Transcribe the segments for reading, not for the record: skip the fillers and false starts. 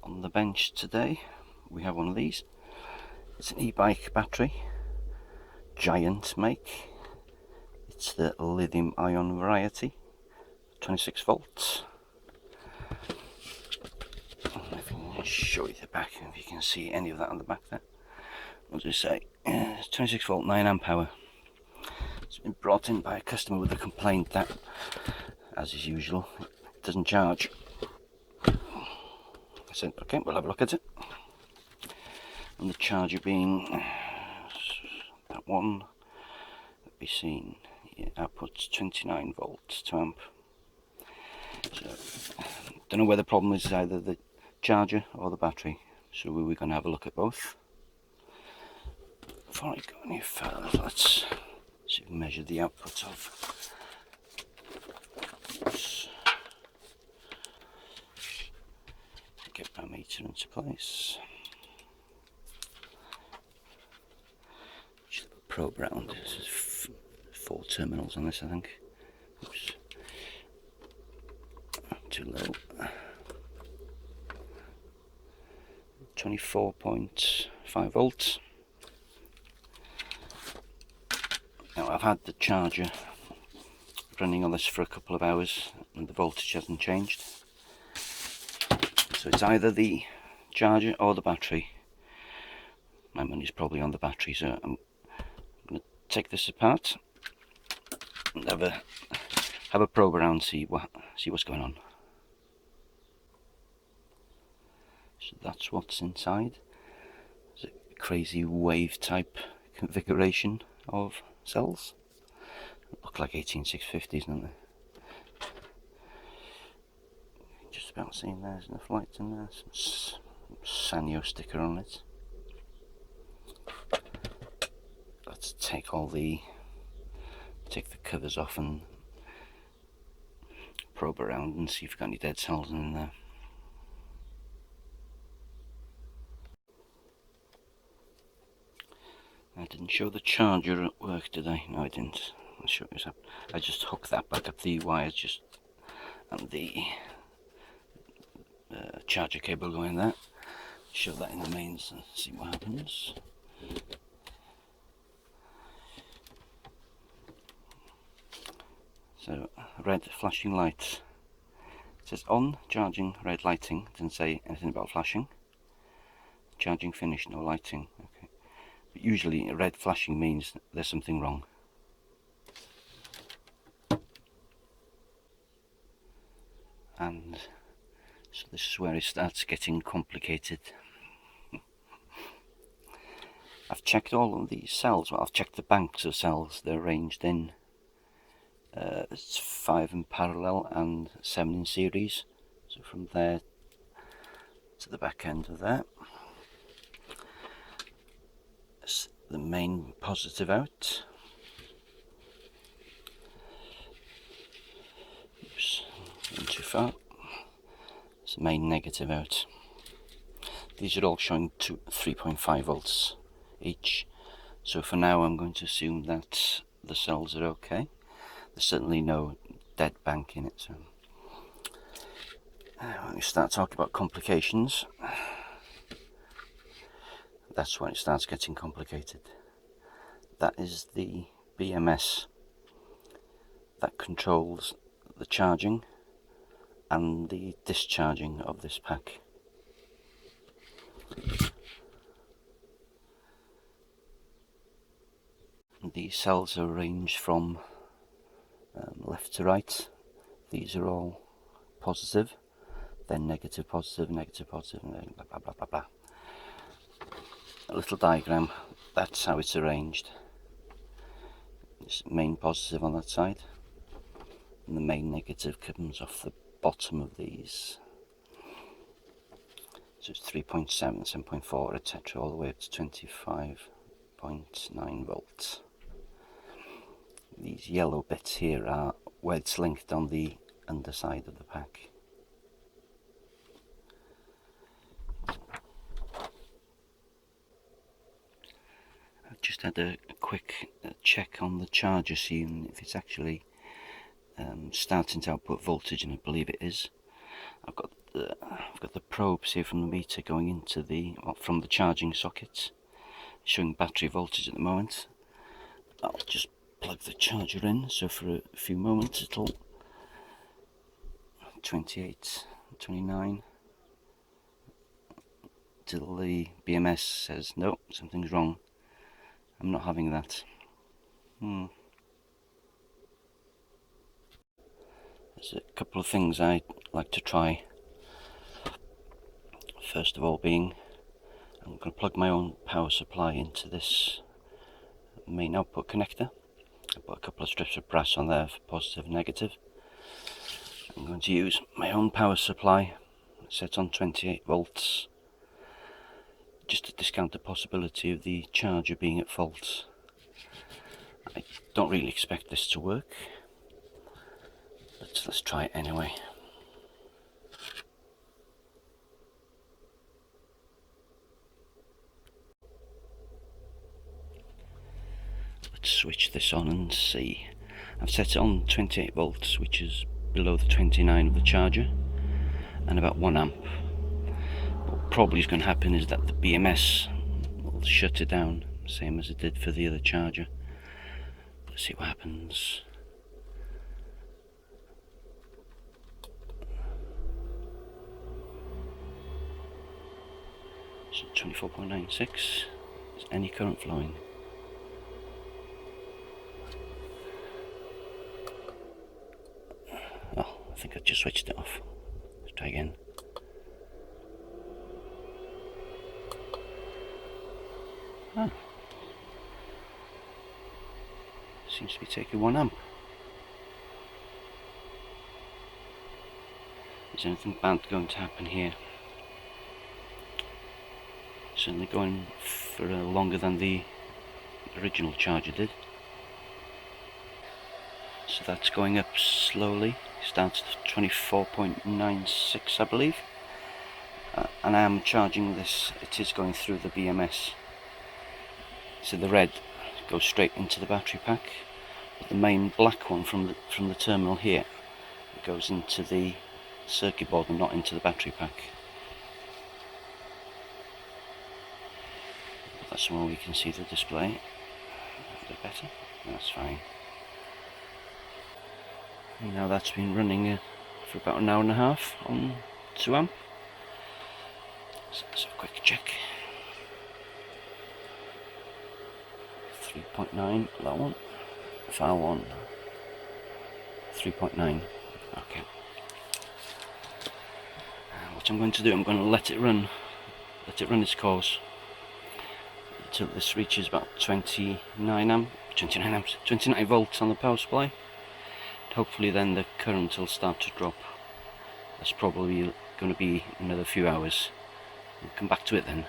On the bench today we have one of these. It's an e-bike battery, Giant make. It's the lithium ion variety, 26 volts. If I can show you the back, if you can see any of that on the back there. I'll just say 26 volt 9 amp hour. It's been brought in by a customer with a complaint that, as is usual, it doesn't charge. I said, okay, we'll have a look at it. And the charger being that one that we seen, outputs 29 volts to amp. So don't know where the problem is, either the charger or the battery. So we're going to have a look at both. Before I go any further, let's see if we measure the output of this. Get my meter into place. Probe round. There's 4 terminals on this, I think. Oops. Too low. 24.5 volts. Now I've had the charger running on this for a couple of hours and the voltage hasn't changed. So it's either the charger or the battery. My money's probably on the battery, so I'm going to take this apart and have a probe around, see what's going on. So that's what's inside. It's a crazy wave type configuration of cells. Look like 18650s, don't they? Just about seeing there's enough light in there. Some Sanyo sticker on it. Let's take the covers off and probe around and see if we've got any dead cells in there. I didn't show the charger at work, did I? No, I didn't. I'll show you that. I just hooked that back up, the wires and the charger cable going there. Show that in the mains and see what happens. So, red flashing light. It says on, charging, red lighting. It doesn't say anything about flashing. Charging finished, no lighting. Okay. But usually red flashing means there's something wrong. And so this is where it starts getting complicated. I've checked all of these cells. Well, I've checked the banks of cells. They're arranged in it's 5 in parallel and 7 in series. So from there to the back end of that. That's the main positive out. Oops, going too far. It's the main negative out. These are all showing 3.5 volts each. So for now I'm going to assume that the cells are okay. There's certainly no dead bank in it. So when we start talking about complications, that's when it starts getting complicated. That is the BMS that controls the charging and the discharging of this pack. These cells are arranged from left to right. These are all positive, then negative, positive, negative, positive, and then blah blah blah blah blah. A little diagram, that's how it's arranged. It's main positive on that side, and the main negative comes off the bottom of these. So it's 3.7, 7.4, etc., all the way up to 25.9 volts. These yellow bits here are where it's linked on the underside of the pack. I've just had a quick check on the charger, seeing if it's actually starting to output voltage, and I believe it is. I've got the I've got the probes here from the meter going into the, well, from the charging sockets, showing battery voltage at the moment. I'll just plug the charger in, so for a few moments it'll 28, 29, till the BMS says no, something's wrong. I'm not having that. There's a couple of things I'd like to try. First of all being, I'm going to plug my own power supply into this main output connector. I put a couple of strips of brass on there for positive and negative. I'm going to use my own power supply set on 28 volts, just to discount the possibility of the charger being at fault. I don't really expect this to work, but let's try it anyway. Let's switch this on and see. I've set it on 28 volts, which is below the 29 of the charger, and about 1 amp. What probably is going to happen is that the BMS will shut it down, same as it did for the other charger. Let's see what happens. So 24.96. Is any current flowing? Oh, I think I just switched it off. Let's try again. Ah. Seems to be taking 1 amp. Is anything bad going to happen here? Certainly going for longer than the original charger did. So that's going up slowly. Starts at 24.96, I believe. And I am charging this. It is going through the BMS. So the red goes straight into the battery pack, but the main black one from the terminal here goes into the circuit board and not into the battery pack. That's where we can see the display a bit better. That's fine. Now that's been running for about an hour and a half on 2 amp. So let's have a quick check. 3.9, that one. File one. 3.9. Okay. What I'm going to do, I'm going to let it run its course until this reaches about 29 volts on the power supply. Hopefully then the current will start to drop. That's probably going to be another few hours. We'll come back to it then.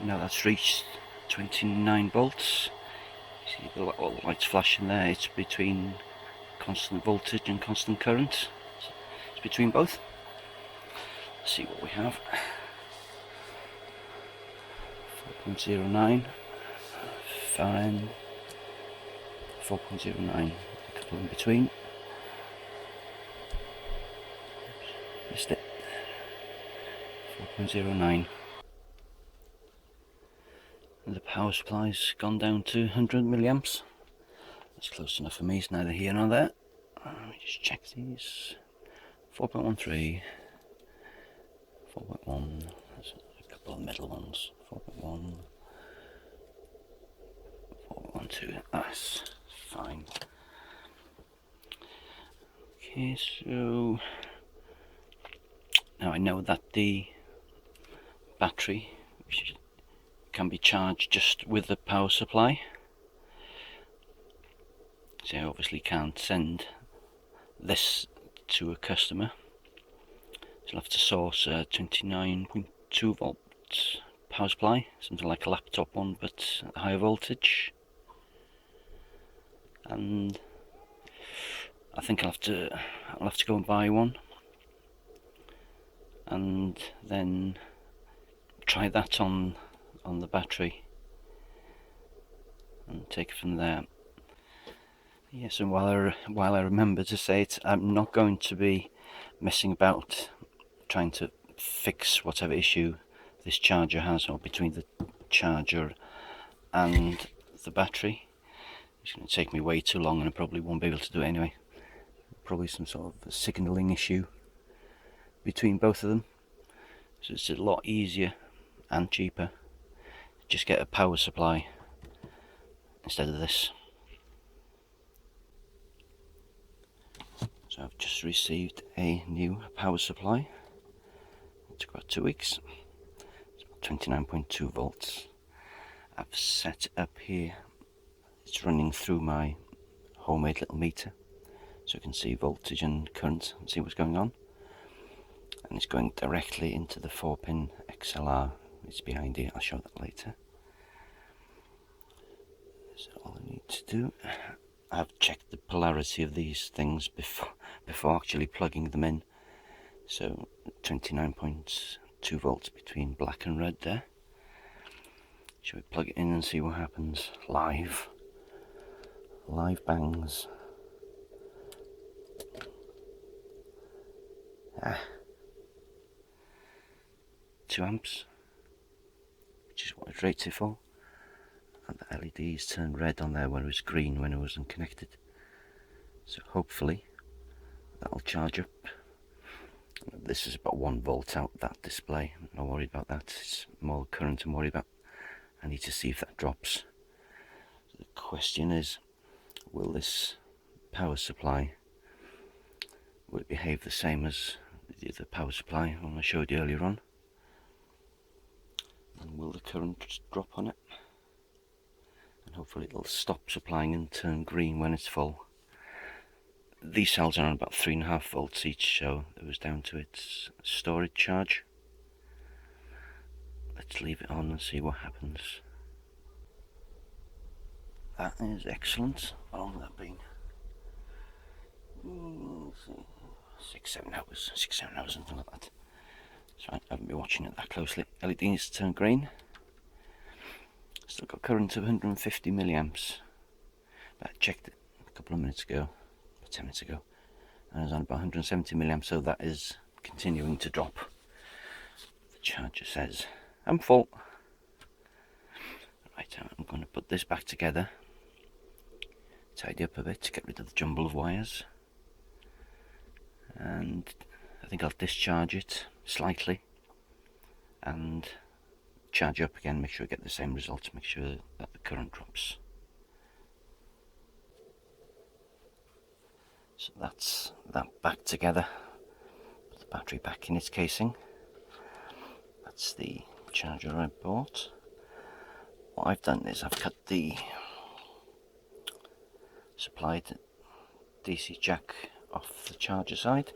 Now that's reached 29 volts. See all the lights flashing there. It's between constant voltage and constant current. It's between both. Let's see what we have. 4.09, far end 4.09, a couple in between. Missed it. 4.09. The power supply's gone down to 100 milliamps. That's close enough for me, it's neither here nor there. Let me just check these. 4.13, 4.1, there's a couple of middle ones. 4.1, 4.12, that's fine. Okay, so now I know that the battery, which can be charged just with the power supply. So I obviously can't send this to a customer. So I'll have to source a 29.2 volt power supply, something like a laptop one but higher voltage. And I think I'll have to go and buy one and then try that on the battery and take it from there. Yes, and while I remember to say it, I'm not going to be messing about trying to fix whatever issue this charger has, or between the charger and the battery. It's going to take me way too long, and I probably won't be able to do it anyway. Probably some sort of signalling issue between both of them. So it's a lot easier and cheaper to just get a power supply instead of this. So I've just received a new power supply. It took about 2 weeks. It's about 29.2 volts. I've set it up here. It's running through my homemade little meter, so you can see voltage and current and see what's going on. And it's going directly into the 4-pin XLR. It's behind here, I'll show that later. So all I need to do, I've checked the polarity of these things before actually plugging them in. So 29.2 volts between black and red there. Shall we plug it in and see what happens? Live bangs. 2 amps, which is what it's rated for. And the LEDs turned red on there when it was green when it wasn't connected. So hopefully that'll charge up. This is about 1 volt out, that display. I'm not worried about that. It's more current I'm worried about. I need to see if that drops. So the question is, will this power supply, will it behave the same as the other power supply one I showed you earlier on? And will the current drop on it? And hopefully it'll stop supplying and turn green when it's full. These cells are on about 3.5 volts each, so it was down to its storage charge. Let's leave it on and see what happens. That is excellent. How long has that been? 6-7 hours, 6-7 hours, something like that. So I haven't been watching it that closely. LED needs to turn green. Still got current of 150 milliamps. But I checked it a couple of minutes ago, 10 minutes ago, and it was on about 170 milliamps, so that is continuing to drop. The charger says I'm full. Right, I'm going to put this back together, tidy up a bit to get rid of the jumble of wires, and I think I'll discharge it slightly and charge up again, make sure I get the same results, make sure that the current drops. So that's that back together. Put the battery back in its casing. That's the charger I bought. What I've done is I've cut the supplied DC jack off the charger side,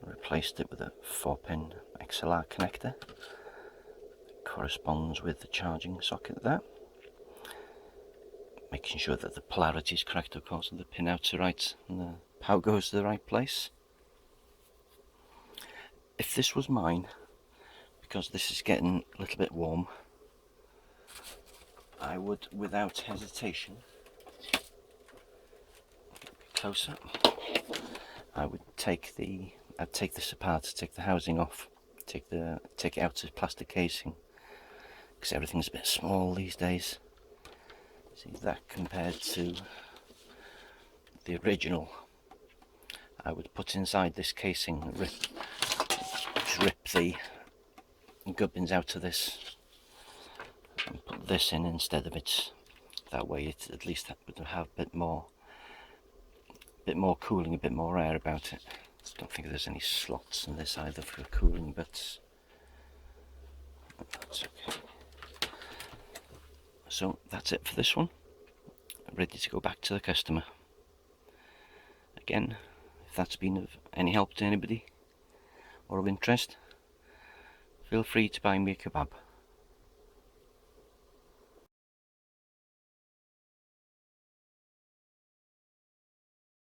replaced it with a 4-pin XLR connector that corresponds with the charging socket there, making sure that the polarity is correct, of course, and the pin outs are right and the power goes to the right place. If this was mine, because this is getting a little bit warm, I would, without hesitation, closer, I would take this apart, take the housing off, take it out of plastic casing, because everything's a bit small these days. See that compared to the original, I would put inside this casing, rip the gubbins out of this and put this in instead of it. That way it at least would have a bit more cooling, a bit more air about it. I don't think there's any slots in this either for cooling, but that's okay. So that's it for this one. I'm ready to go back to the customer. Again, if that's been of any help to anybody or of interest, feel free to buy me a kebab.